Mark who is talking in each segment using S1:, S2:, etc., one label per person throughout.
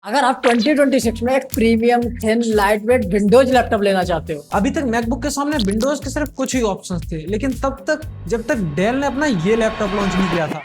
S1: अगर आप 2026 में एक premium thin light weight Windows laptop लेना चाहते हो।
S2: अभी तक मैकबुक के सामने विंडोज के सिर्फ कुछ ही ऑप्शंस थे, लेकिन तब तक जब तक डेल ने अपना ये लैपटॉप लॉन्च नहीं किया था।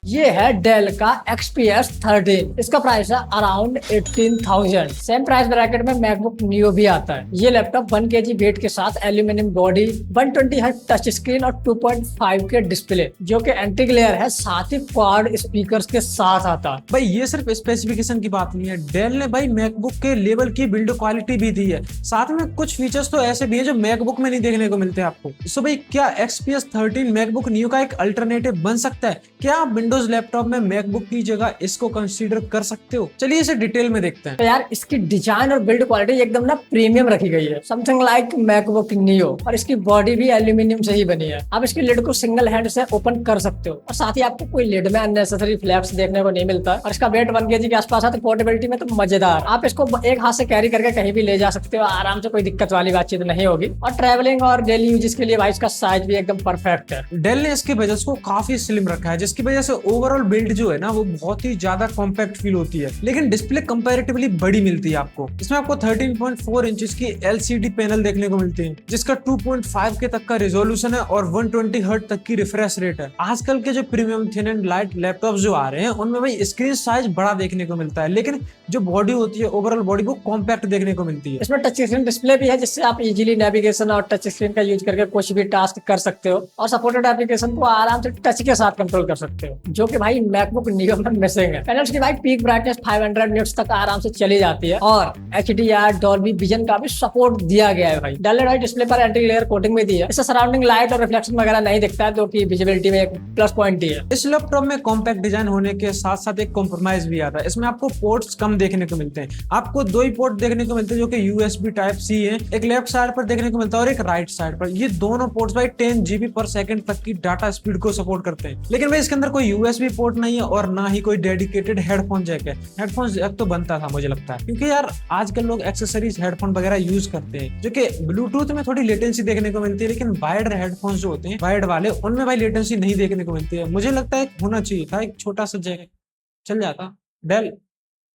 S1: ये है डेल का XPS 13। इसका प्राइस है अराउंड 18,000। सेम प्राइस ब्रैकेट में मैकबुक नियो भी आता है। ये लैपटॉप 1 kg वेट के साथ aluminium body, 120 hertz touch screen और 2.5 के डिस्प्ले जो कि एंटी ग्लेयर है, साथ ही क्वाड स्पीकर्स के साथ आता है।
S2: भाई ये सिर्फ स्पेसिफिकेशन की बात नहीं है, डेल ने भाई मैकबुक के लेवल की बिल्ड क्वालिटी भी दी है। साथ में कुछ फीचर्स तो ऐसे भी है जो मैकबुक में नहीं देखने को मिलते आपको। सो भाई क्या XPS 13 मैकबुक नियो का एक अल्टरनेटिव बन सकता है? क्या आप विंडोज लैपटॉप में मैकबुक की जगह इसको कंसीडर कर सकते हो? चलिए इसे डिटेल में देखते हैं।
S1: तो यार इसकी डिजाइन और बिल्ड क्वालिटी एकदम ना प्रीमियम रखी गई है, समथिंग लाइक मैकबुक नियो। और इसकी बॉडी भी एल्यूमिनियम से ही बनी है। आप इसकी लिड को सिंगल हैंड से ओपन कर सकते हो और साथ ही आपको कोई लिड में अननेसेसरी फ्लैप्स देखने को नहीं मिलता है। और इसका वेट 1 kg के आसपास है, तो पोर्टेबिलिटी में तो मजेदार। आप इसको एक हाथ से कैरी करके कहीं भी ले जा सकते हो आराम से, कोई दिक्कत वाली बातचीत नहीं होगी। और ट्रैवलिंग और डेली यूजेस के लिए भाई इसका साइज भी एकदम परफेक्ट है।
S2: डेल ने इसके बजट को काफी स्लिम रखा है, जिसकी वजह से ओवरऑल बिल्ड जो है ना वो बहुत ही ज्यादा कॉम्पैक्ट फील होती है। लेकिन डिस्प्ले कंपैरेटिवली बड़ी मिलती है आपको। इसमें आपको 13.4 इंचेस की LCD पैनल देखने को मिलती है, जिसका 2.5 के तक का रिजोल्यूशन है और 120 हर्ट्ज तक की रिफ्रेश रेट है। आजकल के जो premium thin and light laptop जो आ रहे हैं उनमें भाई स्क्रीन साइज बड़ा देखने को मिलता है, लेकिन जो बॉडी होती है ओवरऑल बॉडी वो कॉम्पैक्ट देखने को मिलती है।
S1: इसमें टच स्क्रीन डिस्प्ले भी है, जिससे आप इजीली नेविगेशन और टच स्क्रीन का यूज करके कुछ भी टास्क कर सकते हो और सपोर्टेड एप्लीकेशन को आराम से टच के साथ कंट्रोल कर सकते हो, जो कि भाई मैकबुक नियो में मिसिंग है। पैनल्स की भाई पीक ब्राइटनेस 500 निट्स तक आराम से चली जाती है और HDR डॉल्बी विजन का भी सपोर्ट दिया गया है। भाई डेल ने डिस्प्ले पर एंटी ग्लेयर कोटिंग भी दी है। इससे सराउंडिंग लाइट और रिफ्लेक्शन वगैरह नहीं दिखता है, जो कि विजिबिलिटी में एक प्लस पॉइंट ही है।
S2: इस लैपटॉप में कॉम्पैक्ट डिजाइन होने के साथ साथ एक कॉम्प्रोमाइज भी आता है। इसमें आपको पोर्ट्स कम देखने को मिलते हैं। आपको 2 ही पोर्ट देखने को मिलते हैं जो कि USB Type-C है। एक लेफ्ट साइड पर देखने को मिलता है और एक राइट साइड पर। ये दोनों पोर्ट्स भाई 10 GB पर सेकंड तक की डाटा स्पीड को सपोर्ट करते हैं। लेकिन भाई इसके अंदर कोई USB पोर्ट नहीं है और ना ही कोई डेडिकेटेड हेडफोन जैक है। हेडफोन जैक तो बनता था मुझे लगता है, क्योंकि यार आजकल लोग एक्सेसरीज हेडफोन वगैरह यूज करते हैं, जो कि ब्लूटूथ में थोड़ी लेटेंसी देखने को मिलती है, लेकिन वायर्ड हेडफोन जो होते हैं वायर्ड वाले उनमें भाई लेटेंसी नहीं देखने को मिलती है। मुझे लगता है होना चाहिए था एक छोटा सा जैक, चल जाता। Dell,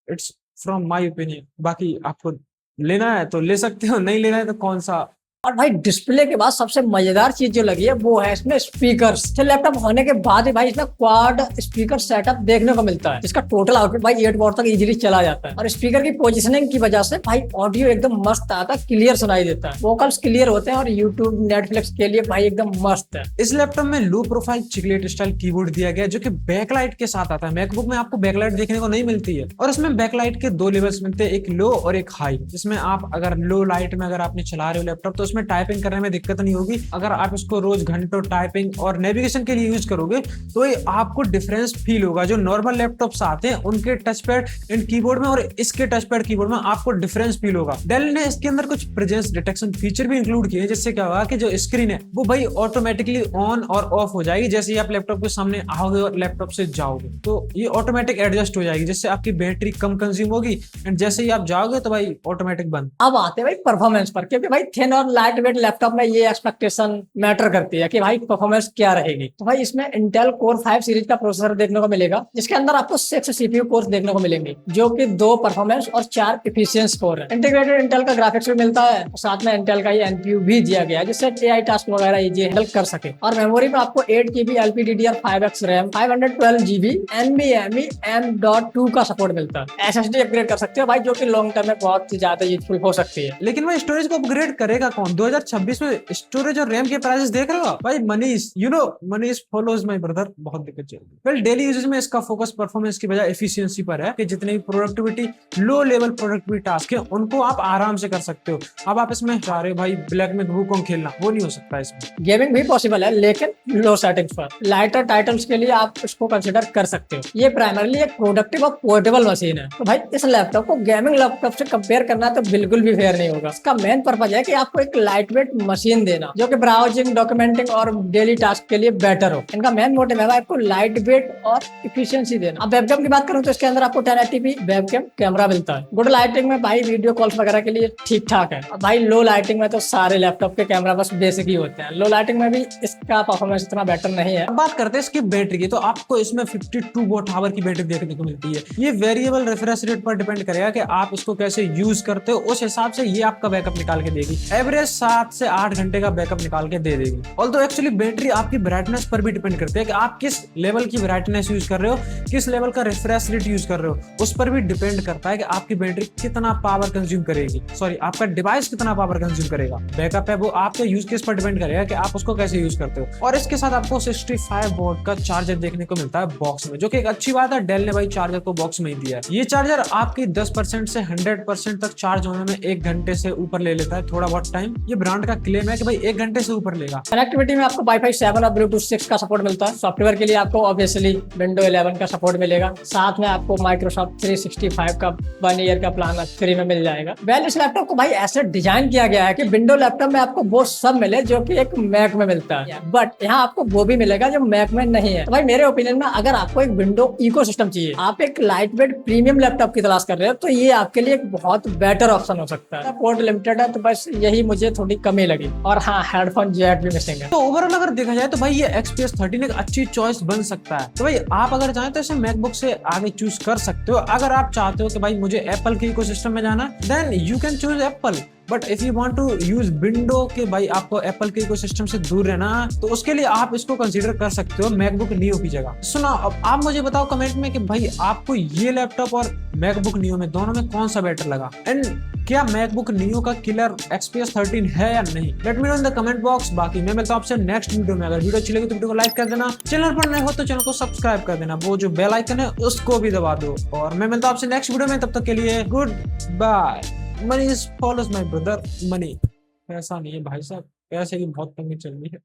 S2: it's from my opinion. बाकी आपको लेना है तो ले सकते हो, नहीं लेना है तो कौन सा।
S1: और भाई डिस्प्ले के बाद सबसे मजेदार चीज जो लगी है वो है इसमें स्पीकर्स। लैपटॉप होने के बाद ही भाई इसमें क्वाड स्पीकर सेटअप देखने को मिलता है, जिसका टोटल आउटपुट भाई 8 वॉट तक इजीली चला जाता है। और स्पीकर की पोजीशनिंग की वजह से भाई ऑडियो एकदम मस्त आता है, क्लियर सुनाई देता है, वोकल्स क्लियर होते हैं और यूट्यूब नेटफ्लिक्स के लिए भाई एकदम मस्त है।
S2: इस लैपटॉप में low profile chiclet style keyboard दिया गया है, जो कि बैकलाइट के साथ आता है। मैकबुक में आपको बैकलाइट देखने को नहीं मिलती है और इसमें बैकलाइट के 2 लेवल्स मिलते हैं, एक लो और एक हाई। जिसमें आप अगर लो लाइट में अगर आपने चला रहे हो लैपटॉप तो उसमें टाइपिंग करने में दिक्कत नहीं होगी। अगर आप इसको रोज घंटों टाइपिंग और नेविगेशन के लिए यूज करोगे तो ये आपको डिफरेंस फील होगा। जो नॉर्मल लैपटॉप्स आते हैं उनके टच पैड एंड कीबोर्ड में और इसके टच पैड कीबोर्ड में आपको डिफरेंस फील होगा। डेल ने इसके अंदर कुछ प्रेजेंस डिटेक्शन फीचर भी इंक्लूड किए हैं, जिससे क्या होगा कि जो स्क्रीन है वो भाई ऑटोमेटिकली ऑन और ऑफ हो जाएगी जैसे ही आप लैपटॉप के सामने आओगे और लैपटॉप से जाओगे, तो ये ऑटोमेटिक एडजस्ट हो जाएगी, जिससे आपकी बैटरी कम कंज्यूम होगी एंड जैसे ही आप जाओगे तो भाई ऑटोमेटिक बंद।
S1: अब आते हैं भाई परफॉर्मेंस पर, क्योंकि भाई थिन और लाइट वेट लैपटॉप में ये एक्सपेक्टेशन मैटर करती है कि भाई परफॉर्मेंस क्या रहेगी। तो भाई इसमें इंटेल कोर 5 सीरीज का प्रोसेसर देखने को मिलेगा, जिसके अंदर आपको 6 CPU कोर्स देखने को मिलेंगे, जो कि 2 परफॉर्मेंस और 4 एफिशिएंसी कोर है। इंटीग्रेटेड इंटेल का ग्राफिक्स भी मिलता है और साथ में इंटेल का ये NPU भी दिया गया है, जिससे AI टास्क वगैरह इजी हैंडल कर सके। और मेमोरी में आपको 8 GB LPDDR5X RAM, 512 GB NVMe M.2 का सपोर्ट मिलता है। SSD अपग्रेड कर सकते हो भाई, जो कि लॉन्ग टर्म में बहुत ज्यादा यूजफुल हो सकती है।
S2: लेकिन भाई स्टोरेज को अपग्रेड करेगा कौन? 2026 में स्टोरेज और रैम के प्राइसेस देख रहे हो भाई। Manish Manish follows my brother, बहुत दिक्कत चल रही है। वेल डेली यूजेस में इसका फोकस परफॉर्मेंस की बजाय एफिशिएंसी पर है कि जितने भी productivity low level productivity task है उनको आप आराम से कर सकते हो। अब आप इसमें चाह रहे हो भाई ब्लैक में वुकोंग खेलना, वो नहीं हो सकता इसमें।
S1: गेमिंग भी पॉसिबल है, लेकिन लो सेटिंग्स पर। लाइटर टाइटल्स के लिए आप इसको कंसिडर कर सकते हो। ये प्राइमरली एक प्रोडक्टिव और पोर्टेबल मशीन है, तो भाई इस लैपटॉप को गेमिंग लैपटॉप से कंपेयर करना तो बिल्कुल भी फेयर नहीं होगा। इसका मेन पर्पज है कि आपको एक एक लाइट वेट मशीन देना जो कि ब्राउजिंग, डॉक्यूमेंटिंग और डेली टास्क के लिए बेटर हो। इनका मेन मोटिव है आपको लाइट वेट और इफिशियंसी देना। अब वेबकैम की बात करूं तो इसके अंदर आपको 1080p वेबकैम कैमरा मिलता है। गुड लाइटिंग में भाई वीडियो कॉल्स वगैरह के लिए ठीक ठाक है। अब भाई लो लाइटिंग में तो सारे लैपटॉप के कैमरा बस बेसिक ही होते हैं। लो लाइटिंग में भी इसका परफॉर्मेंस इतना बेटर नहीं है।
S2: अब बात करते हैं इसकी बैटरी की, तो आपको इसमें 52 वॉट आवर की बैटरी देखने को मिलती है। ये वेरिएबल रिफ्रेश रेट पर डिपेंड करेगा कि आप इसको कैसे यूज करते हो, उस हिसाब से ये आपका बैकअप निकाल के देगी। एवरेज 7 से 8 घंटे का बैकअप निकाल के दे देगी। ऑल्दो एक्चुअली बैटरी आपकी ब्राइटनेस पर भी डिपेंड करती है कि आप किस लेवल की ब्राइटनेस यूज कर रहे हो, किस लेवल का रिफ्रेश रेट यूज कर रहे हो, उस पर भी डिपेंड करता है कि आपकी बैटरी कितना पावर कंज्यूम करेगी, सॉरी आपका डिवाइस कितना पावर कंज्यूम करेगा। बैकअप है वो आपके यूज केस पर डिपेंड करेगा कि आप उसको कैसे यूज करते हो। और इसके साथ आपको 65 वोल्ट का चार्जर देखने को मिलता है बॉक्स में, जो कि एक अच्छी बात है। डेल ने भाई चार्जर को बॉक्स में ही दिया है। ये चार्जर आपकी 10% से 100% तक चार्ज होने में 1 घंटे से ऊपर ले लेता है, थोड़ा बहुत टाइम। ये ब्रांड का क्लेम है कि भाई 1 घंटे से ऊपर लेगा।
S1: कनेक्टिविटी में आपको वाईफाई 7 और ब्लूटूथ 6 का सपोर्ट मिलता है। सॉफ्टवेयर के लिए आपको ऑब्वियसली विंडो 11 का सपोर्ट मिलेगा। साथ में आपको माइक्रोसॉफ्ट 365 का 1 ईयर का प्लान फ्री में मिल जाएगा। वेल, इस लैपटॉप को भाई ऐसे डिजाइन किया गया है कि विंडो लैपटॉप में आपको वो सब मिले जो कि एक मैक में मिलता है, बट यहाँ आपको वो भी मिलेगा जो मैक में नहीं है। तो भाई मेरे ओपिनियन में अगर आपको एक विंडो इकोसिस्टम चाहिए, आप एक लाइट वेट प्रीमियम लैपटॉप की तलाश कर रहे हो, तो ये आपके लिए एक बहुत बेटर ऑप्शन हो सकता है। पोर्ट लिमिटेड है तो बस यही मुझे थोड़ी कमी लगी। और हाँ, हेडफोन जैक भी मिसिंग है।
S2: तो ओवरऑल अगर देखा जाए तो भाई ये XPS 13 एक अच्छी चॉइस बन सकता है। तो भाई आप अगर चाहें तो इसे मैकबुक से आगे चूज कर सकते हो। अगर आप चाहते हो कि भाई मुझे एप्पल के इकोसिस्टम में जाना, then you can choose Apple. But if you want to use window के भाई आपको एप्पल के इकोसिस्टम से दूर रहना, तो उसके लिए आप इसको कंसीडर कर सकते हो मैकबुक नियो की जगह। सुना, अब आप मुझे बताओ कमेंट में कि भाई आपको ये लैपटॉप और मैकबुक नियो में दोनों में कौन सा बेटर लगा, एंड क्या मैकबुक नियो का किलर XPS 13 है या नहीं। Let me know in the comment box. बाकी मैं मिलता हूं आपसे नेक्स्ट वीडियो में। अगर वीडियो अच्छी लगी तो वीडियो को लाइक कर देना, चैनल पर नए हो तो चैनल को सब्सक्राइब कर देना, वो जो बेल आइकन है उसको भी दबा दो। और मैं मिलता हूं आपसे नेक्स्ट वीडियो में, तब तक के लिए goodbye. Money is follows my brother money. पैसा नहीं है भाई साहब, पैसे की बहुत तंगी चल रही है।